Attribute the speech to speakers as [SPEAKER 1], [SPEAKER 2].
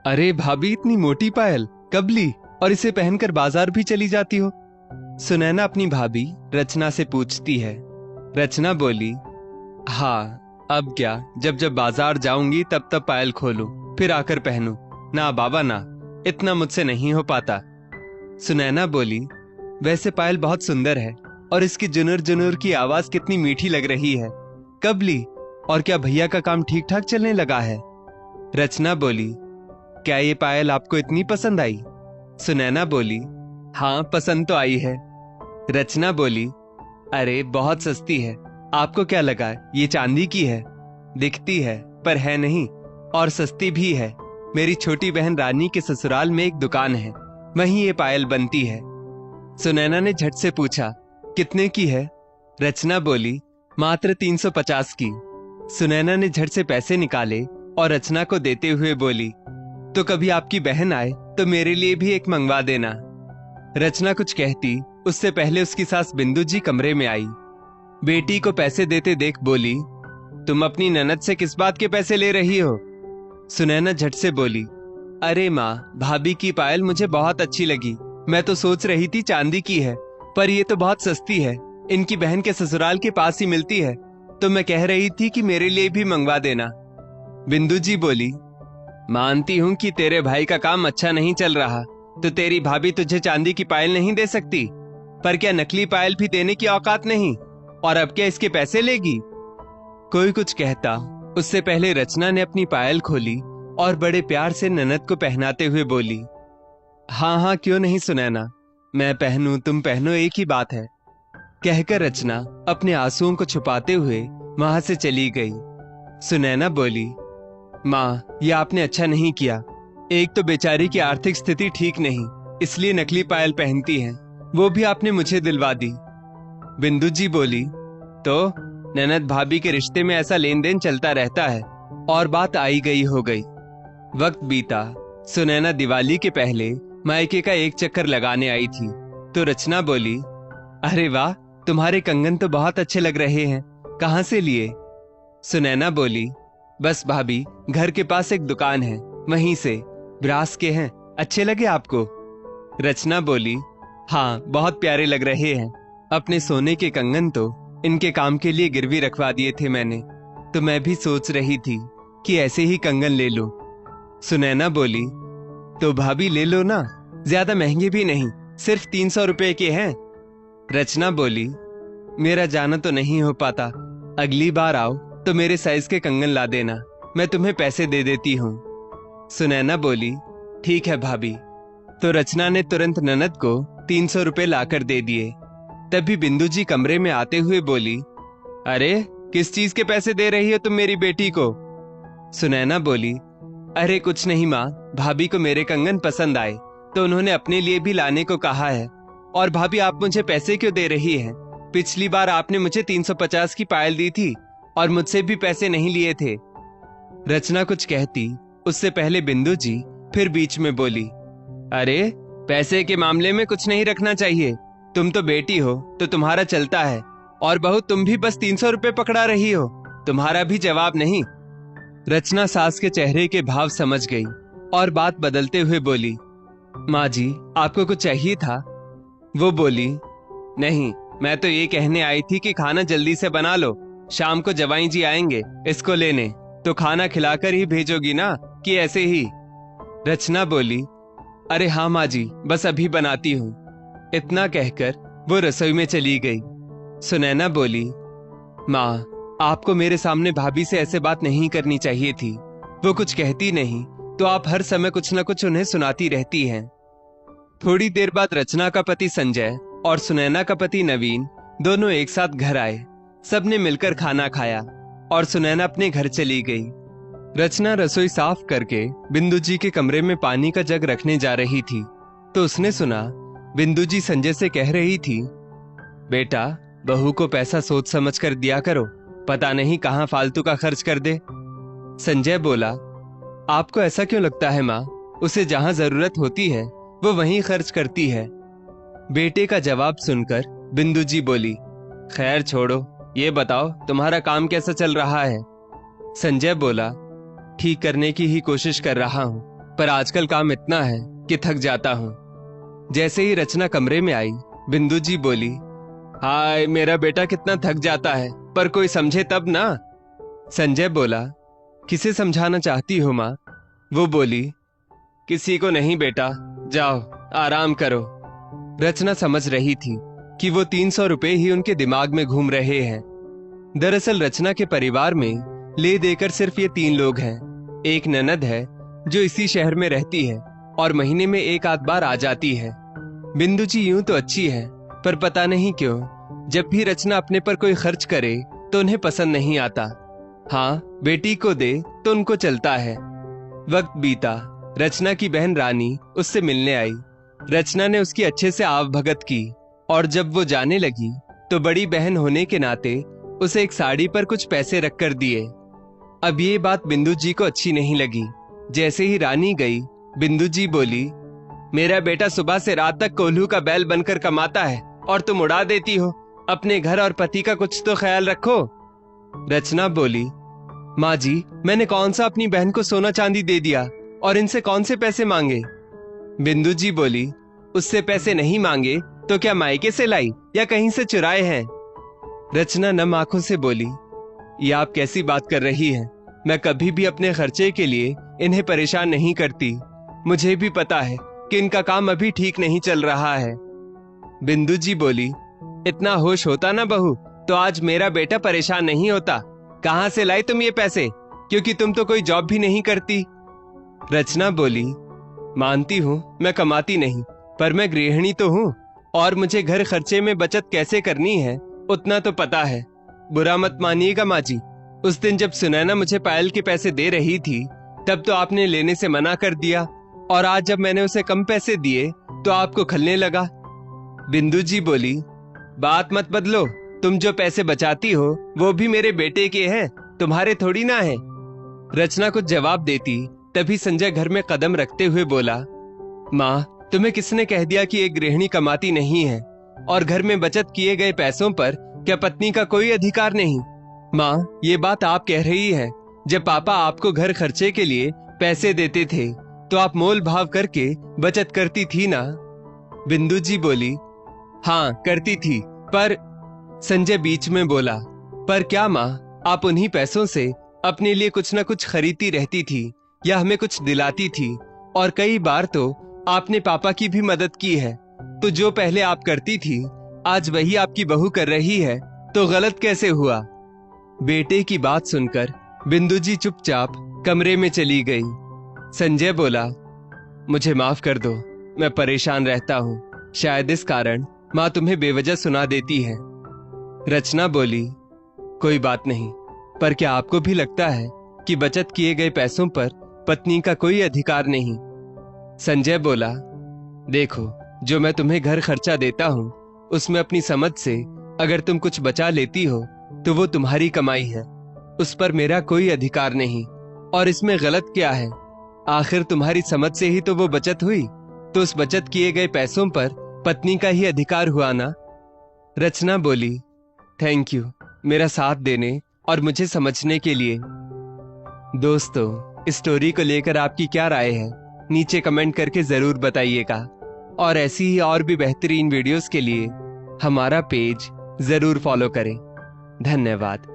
[SPEAKER 1] अरे भाभी, इतनी मोटी पायल कब ली और इसे पहनकर बाजार भी चली जाती हो? सुनैना अपनी भाभी रचना से पूछती है। रचना बोली, हाँ, अब क्या, जब जब बाजार जाऊंगी तब तब पायल खोलूं, फिर आकर पहनूं। ना बाबा ना, इतना मुझसे नहीं हो पाता। सुनैना बोली, वैसे पायल बहुत सुंदर है और इसकी जुनुर जुनुर की आवाज कितनी मीठी लग रही है। कब ली और क्या भैया का काम ठीक ठाक चलने लगा है? रचना बोली, क्या ये पायल आपको इतनी पसंद आई? सुनैना बोली, हाँ, पसंद तो आई है। रचना बोली, अरे बहुत सस्ती है, आपको क्या लगा ये चांदी की है? दिखती है पर है नहीं, और सस्ती भी है। मेरी छोटी बहन रानी के ससुराल में एक दुकान है, वहीं ये पायल बनती है। सुनैना ने झट से पूछा, कितने की है? रचना बोली, मात्र 350 की। सुनैना ने झट से पैसे निकाले और रचना को देते हुए बोली, तो कभी आपकी बहन आए तो मेरे लिए भी एक मंगवा देना। रचना कुछ कहती उससे पहले उसकी सास बिंदु जी कमरे में आई। बेटी को पैसे देते देख बोली, तुम अपनी ननद से किस बात के पैसे ले रही हो? सुनैना झट से बोली, अरे माँ, भाभी की पायल मुझे बहुत अच्छी लगी, मैं तो सोच रही थी चांदी की है, पर ये तो बहुत सस्ती है, इनकी बहन के ससुराल के पास ही मिलती है, तो मैं कह रही थी कि मेरे लिए भी मंगवा देना। बिंदु जी बोली, मानती हूं कि तेरे भाई का काम अच्छा नहीं चल रहा, तो तेरी भाभी तुझे चांदी की पायल नहीं दे सकती, पर क्या नकली पायल भी देने की औकात नहीं? और अब क्या इसके पैसे लेगी? कोई कुछ कहता उससे पहले रचना ने अपनी पायल खोली और बड़े प्यार से ननद को पहनाते हुए बोली, हाँ हाँ, क्यों नहीं सुनैना, मैं पहनूं तुम पहनो, एक ही बात है। कहकर रचना अपने आंसुओं को छुपाते हुए वहां से चली गई। सुनैना बोली, माँ, ये आपने अच्छा नहीं किया। एक तो बेचारी की आर्थिक स्थिति ठीक नहीं, इसलिए नकली पायल पहनती है, वो भी आपने मुझे दिलवा दी। बिंदु जी बोली, तो ननद भाभी के रिश्ते में ऐसा लेन देन चलता रहता है, और बात आई गई हो गई। वक्त बीता। सुनैना दिवाली के पहले मायके का एक चक्कर लगाने आई थी, तो रचना बोली, अरे वाह, तुम्हारे कंगन तो बहुत अच्छे लग रहे हैं, कहाँ से लिए? सुनैना बोली, बस भाभी, घर के पास एक दुकान है, वहीं से, ब्रास के हैं, अच्छे लगे आपको? रचना बोली, हाँ, बहुत प्यारे लग रहे हैं, अपने सोने के कंगन तो इनके काम के लिए गिरवी रखवा दिए थे मैंने, तो मैं भी सोच रही थी कि ऐसे ही कंगन ले लो। सुनैना बोली, तो भाभी ले लो ना, ज्यादा महंगे भी नहीं, सिर्फ 300 रुपए के हैं। रचना बोली, मेरा जाना तो नहीं हो पाता, अगली बार आओ तो मेरे साइज के कंगन ला देना, मैं तुम्हें पैसे दे देती हूँ। सुनैना बोली, ठीक है भाभी। तो रचना ने तुरंत ननद को 300 रुपए लाकर दे दिए। तभी बिंदु जी कमरे में आते हुए बोली, अरे किस चीज के पैसे दे रही हो तुम मेरी बेटी को? सुनैना बोली, अरे कुछ नहीं माँ, भाभी को मेरे कंगन पसंद आए तो उन्होंने अपने लिए भी लाने को कहा है। और भाभी, आप मुझे पैसे क्यों दे रही हैं? पिछली बार आपने मुझे 350 की पायल दी थी और मुझसे भी पैसे नहीं लिए थे। रचना कुछ कहती उससे पहले बिंदु जी फिर बीच में बोली, अरे पैसे के मामले में कुछ नहीं रखना चाहिए, तुम तो बेटी हो तो तुम्हारा चलता है, और बहू तुम भी बस 300 रुपए पकड़ा रही हो, तुम्हारा भी जवाब नहीं। रचना सास के चेहरे के भाव समझ गई और बात बदलते हुए बोली, माँ जी, आपको कुछ चाहिए था? वो बोली, नहीं, मैं तो ये कहने आई थी कि खाना जल्दी से बना लो, शाम को जवाई जी आएंगे इसको लेने, तो खाना खिलाकर ही भेजोगी ना, कि ऐसे ही? रचना बोली, अरे हाँ माँ जी, बस अभी बनाती हूँ। इतना कहकर वो रसोई में चली गई। सुनैना बोली, माँ, आपको मेरे सामने भाभी से ऐसे बात नहीं करनी चाहिए थी, वो कुछ कहती नहीं तो आप हर समय कुछ न कुछ उन्हें सुनाती रहती हैं। थोड़ी देर बाद रचना का पति संजय और सुनैना का पति नवीन दोनों एक साथ घर आए। सबने मिलकर खाना खाया और सुनैना अपने घर चली गई। रचना रसोई साफ करके बिंदु जी के कमरे में पानी का जग रखने जा रही थी, तो उसने सुना बिंदु जी संजय से कह रही थी, बेटा, बहू को पैसा सोच समझ कर दिया करो, पता नहीं कहां फालतू का खर्च कर दे। संजय बोला, आपको ऐसा क्यों लगता है माँ, उसे जहां जरूरत होती है वो वहीं खर्च करती है। बेटे का जवाब सुनकर बिंदु जी बोली, खैर छोड़ो, ये बताओ तुम्हारा काम कैसा चल रहा है? संजय बोला, ठीक करने की ही कोशिश कर रहा हूँ, पर आजकल काम इतना है कि थक जाता हूँ। जैसे ही रचना कमरे में आई, बिंदु जी बोली, हाय मेरा बेटा कितना थक जाता है, पर कोई समझे तब ना। संजय बोला, किसे समझाना चाहती हो माँ? वो बोली, किसी को नहीं बेटा, जाओ आराम करो। रचना समझ रही थी कि वो 300 रुपए ही उनके दिमाग में घूम रहे हैं। दरअसल रचना के परिवार में ले देकर सिर्फ ये 3 लोग हैं। एक ननद है जो इसी शहर में रहती है और महीने में एक आध बार आ जाती है। बिंदु जी यूं तो अच्छी है, पर पता नहीं क्यों जब भी रचना अपने पर कोई खर्च करे तो उन्हें पसंद नहीं आता। हाँ, बेटी को दे तो उनको चलता है। वक्त बीता, रचना की बहन रानी उससे मिलने आई। रचना ने उसकी अच्छे से आवभगत की और जब वो जाने लगी तो बड़ी बहन होने के नाते उसे एक साड़ी पर कुछ पैसे रख कर दिए। अब ये बात बिंदु जी को अच्छी नहीं लगी। जैसे ही रानी गई, बिंदु जी बोली, मेरा बेटा सुबह से रात तक कोल्हू का बैल बनकर कमाता है और तुम उड़ा देती हो। अपने घर और पति का कुछ तो ख्याल रखो। रचना बोली, माँ जी, मैंने कौन सा अपनी बहन को सोना चांदी दे दिया और इनसे कौन से पैसे मांगे? बिंदु जी बोली, उससे पैसे नहीं मांगे तो क्या मायके से लाई या कहीं से चुराए हैं? रचना नम आंखों से बोली, ये आप कैसी बात कर रही हैं? मैं कभी भी अपने खर्चे के लिए इन्हें परेशान नहीं करती। मुझे भी पता है कि इनका काम अभी ठीक नहीं चल रहा है। बिंदु जी बोली, इतना होश होता ना बहू तो आज मेरा बेटा परेशान नहीं होता। कहां से लाई तुम ये पैसे, क्योंकि तुम तो कोई जॉब भी नहीं करती। रचना बोली, मानती हूं मैं कमाती नहीं, पर मैं गृहिणी तो हूं और मुझे घर खर्चे में बचत कैसे करनी है उतना तो पता है। बुरा मत मानिएगा माँ जी, उस दिन जब सुनैना मुझे पायल के पैसे दे रही थी तब तो आपने लेने से मना कर दिया, और आज जब मैंने उसे कम पैसे दिए तो आपको खलने लगा। बिंदु जी बोली, बात मत बदलो, तुम जो पैसे बचाती हो वो भी मेरे बेटे के हैं, तुम्हारे थोड़ी ना है। रचना कुछ जवाब देती तभी संजय घर में कदम रखते हुए बोला, माँ, तुम्हें किसने कह दिया कि एक गृहिणी कमाती नहीं है और घर में बचत किए गए पैसों पर क्या पत्नी का कोई अधिकार नहीं? माँ, ये बात आप कह रही है। जब पापा आपको घर खर्चे के लिए पैसे देते थे तो आप मोल भाव करके बचत करती थी ना? बिंदु जी बोली, हाँ करती थी, पर। संजय बीच में बोला, पर क्या माँ, आप उन्हीं पैसों से अपने लिए कुछ न कुछ खरीदती रहती थी या हमें कुछ दिलाती थी, और कई बार तो आपने पापा की भी मदद की है। तो जो पहले आप करती थी आज वही आपकी बहू कर रही है, तो गलत कैसे हुआ? बेटे की बात सुनकर बिंदु जी चुपचाप कमरे में चली गई। संजय बोला, मुझे माफ कर दो, मैं परेशान रहता हूँ, शायद इस कारण माँ तुम्हें बेवजह सुना देती है। रचना बोली, कोई बात नहीं, पर क्या आपको भी लगता है कि बचत किए गए पैसों पर पत्नी का कोई अधिकार नहीं? संजय बोला, देखो, जो मैं तुम्हें घर खर्चा देता हूँ उसमें अपनी समझ से अगर तुम कुछ बचा लेती हो तो वो तुम्हारी कमाई है, उस पर मेरा कोई अधिकार नहीं। और इसमें गलत क्या है? आखिर तुम्हारी समझ से ही तो वो बचत हुई, तो उस बचत किए गए पैसों पर पत्नी का ही अधिकार हुआ ना? रचना बोली, थैंक यू मेरा साथ देने और मुझे समझने के लिए। दोस्तों, इस स्टोरी को लेकर आपकी क्या राय है नीचे कमेंट करके जरूर बताइएगा, और ऐसी ही और भी बेहतरीन वीडियोस के लिए हमारा पेज जरूर फॉलो करें। धन्यवाद।